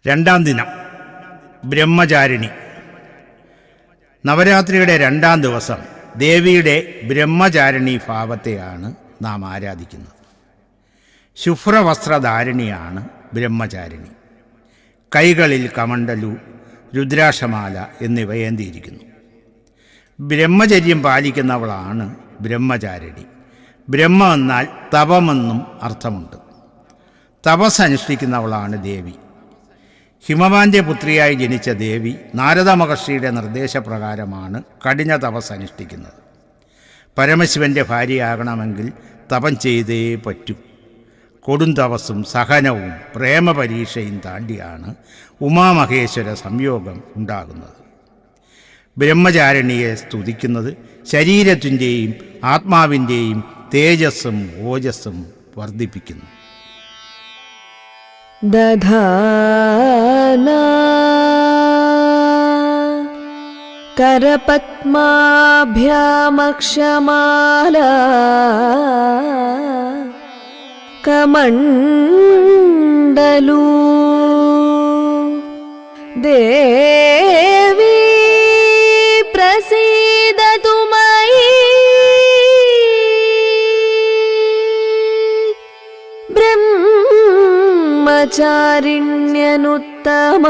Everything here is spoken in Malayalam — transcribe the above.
രണ്ടാം ദിനം ബ്രഹ്മചാരിണി. നവരാത്രിയുടെ രണ്ടാം ദിവസം ദേവിയുടെ ബ്രഹ്മചാരിണി ഭാവത്തെയാണ് നാം ആരാധിക്കുന്നത്. ശുഭ്രവസ്ത്രധാരിണിയാണ് ബ്രഹ്മചാരിണി. കൈകളിൽ കമണ്ഡലു, രുദ്രാക്ഷമാല എന്നിവ ഏന്തിയിരിക്കുന്നു. ബ്രഹ്മചര്യം പാലിക്കുന്നവളാണ് ബ്രഹ്മചാരിണി. ബ്രഹ്മ എന്നാൽ തപമെന്നും അർത്ഥമുണ്ട്. തപസ് അനുഷ്ഠിക്കുന്നവളാണ് ദേവി. ഹിമവാന്റെ പുത്രിയായി ജനിച്ച ദേവി നാരദ മഹർഷിയുടെ നിർദ്ദേശപ്രകാരമാണ് കഠിന തപസ് അനുഷ്ഠിക്കുന്നത്. പരമശിവൻ്റെ ഭാര്യയാകണമെങ്കിൽ തപം ചെയ്തേ പറ്റൂ. കൊടും തപസ്സും സഹനവും പ്രേമപരീക്ഷയും താണ്ടിയാണ് ഉമാമഹേശ്വര സംയോഗം ഉണ്ടാകുന്നത്. ബ്രഹ്മചാരിണിയെ സ്തുതിക്കുന്നത് ശരീരത്തിൻ്റെയും ആത്മാവിൻ്റെയും തേജസ്സും ഓജസ്സും വർദ്ധിപ്പിക്കുന്നു. ദധാനാ കരപത്മാഭ്യാമക്ഷമാല കമണ്ഡലൂ ദേവി പ്രസീദതു മയി ബ്രഹ്മചാരിണ്യനുത്തമ